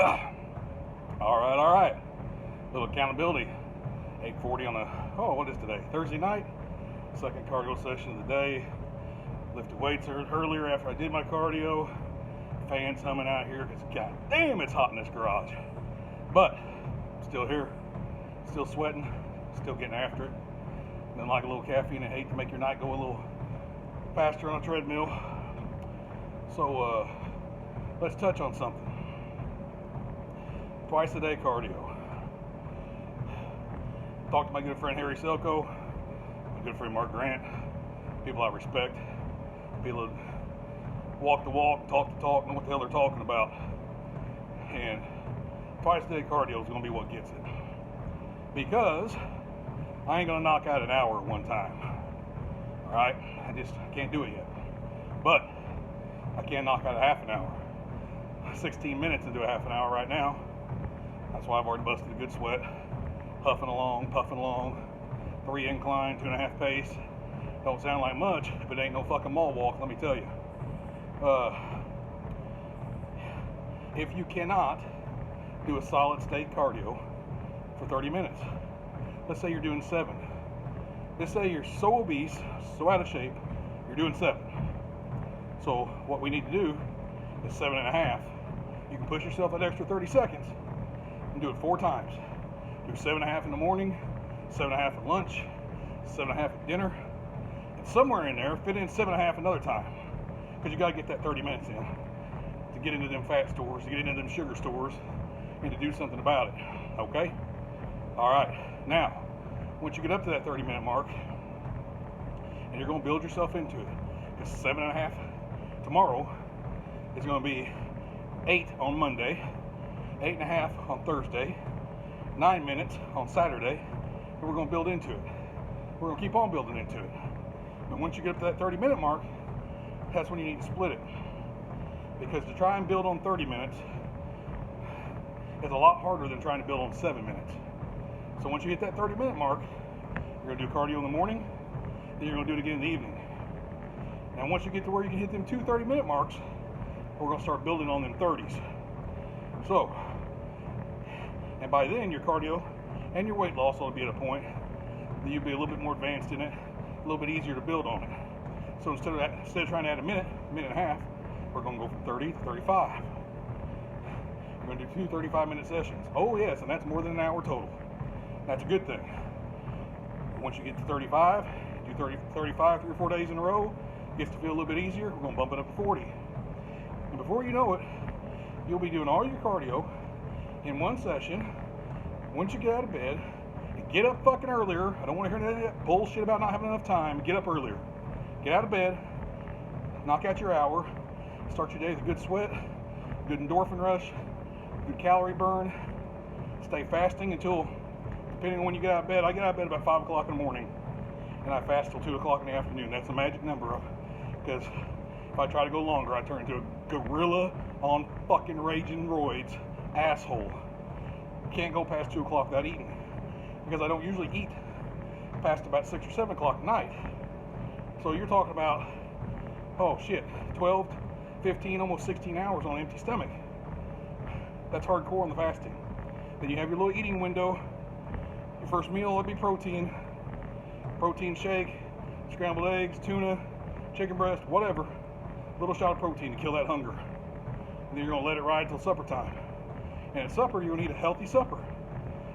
All right. Little accountability. 8:40 on what is today? Thursday night. Second cardio session of the day. Lifted weights earlier after I did my cardio. Fans humming out here because god damn it's hot in this garage. But still here, still sweating, still getting after it. Nothing like a little caffeine and hate to make your night go a little faster on a treadmill. So let's touch on something. Twice a day cardio. Talked to my good friend Harry Selko, my good friend Mark Grant, people I respect, people that walk the walk, talk the talk, know what the hell they're talking about. And twice a day cardio is going to be what gets it. Because I ain't going to knock out an hour at one time. Alright? I can't do it yet. But I can knock out a half an hour. 16 minutes into a half an hour right now. That's why I've already busted a good sweat. Puffing along, 3 incline, 2.5 pace. Don't sound like much, but it ain't no fucking mall walk, let me tell you. If you cannot do a solid state cardio for 30 minutes, let's say you're doing 7. Let's say you're so obese, so out of shape, you're doing 7. So what we need to do is 7.5. You can push yourself that extra 30 seconds and do it 4 times. Do 7.5 in the morning, 7.5 at lunch, 7.5 at dinner, and somewhere in there fit in 7.5 another time, because you got to get that 30 minutes in to get into them fat stores, to get into them sugar stores, and to do something about it. Okay? All right. Now, once you get up to that 30-minute mark, and you're going to build yourself into it, because 7.5 tomorrow is going to be 8 on Monday, 8.5 on Thursday, 9 minutes on Saturday, and we're going to build into it. We're going to keep on building into it. But once you get up to that 30-minute mark, that's when you need to split it. Because to try and build on 30 minutes is a lot harder than trying to build on 7 minutes. So once you hit that 30-minute mark, you're going to do cardio in the morning, then you're going to do it again in the evening. And once you get to where you can hit them 2 30-minute marks, we're going to start building on them 30s. So, and by then your cardio and your weight loss will be at a point that you'll be a little bit more advanced in it, a little bit easier to build on it. So instead of trying to add a minute and a half, we're going to go from 30 to 35. We're going to do 2 35-minute sessions. Oh yes, and that's more than an hour total. That's a good thing. Once you get to 35, do 35 3 or 4 days in a row, gets to feel a little bit easier, we're going to bump it up to 40. And before you know it, you'll be doing all your cardio in one session. Once you get out of bed, get up fucking earlier. I don't want to hear any of that bullshit about not having enough time. Get up earlier. Get out of bed, knock out your hour, start your day with a good sweat, good endorphin rush, good calorie burn. Stay fasting until, depending on when you get out of bed, I get out of bed about 5 o'clock in the morning, and I fast till 2 o'clock in the afternoon. That's the magic number, because if I try to go longer, I turn into a gorilla on fucking raging roids asshole. Can't go past 2 o'clock without eating, because I don't usually eat past about 6 or 7 o'clock at night. So you're talking about, 12, 15, almost 16 hours on an empty stomach. That's hardcore on the fasting. Then you have your little eating window. Your first meal will be protein shake, scrambled eggs, tuna, chicken breast, whatever. Little shot of protein to kill that hunger. And then you're going to let it ride till supper time. And at supper, you're going to eat a healthy supper.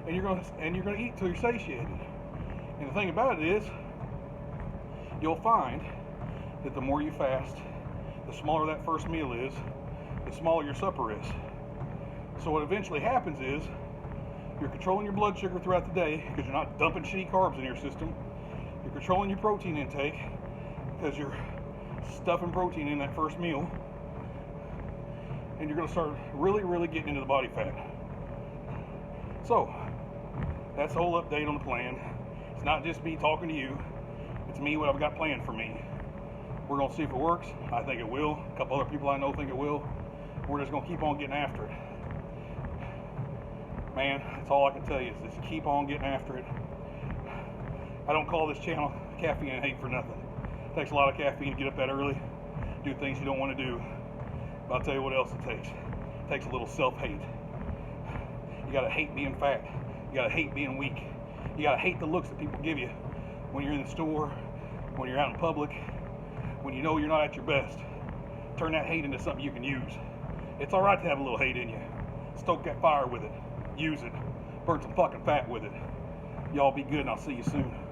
And you're going to eat till you're satiated. And the thing about it is, you'll find that the more you fast, the smaller that first meal is, the smaller your supper is. So what eventually happens is, you're controlling your blood sugar throughout the day because you're not dumping shitty carbs in your system. You're controlling your protein intake because you're stuffing protein in that first meal. And you're going to start really getting into the body fat. So, that's the whole update on the plan. It's not just me talking to you. It's me, what I've got planned for me. We're going to see if it works. I think it will. A couple other people I know think it will. We're just going to keep on getting after it. Man, that's all I can tell you is just keep on getting after it. I don't call this channel Caffeine and Hate for nothing. It takes a lot of caffeine to get up that early, do things you don't want to do. But I'll tell you what else it takes. It takes a little self-hate. gotta hate being fat. You gotta hate being weak. You gotta hate the looks that people give you when you're in the store, when you're out in public, when you know you're not at your best. Turn that hate into something you can use. It's alright to have a little hate in you. Stoke that fire with it. Use it. Burn some fucking fat with it. Y'all be good, and I'll see you soon.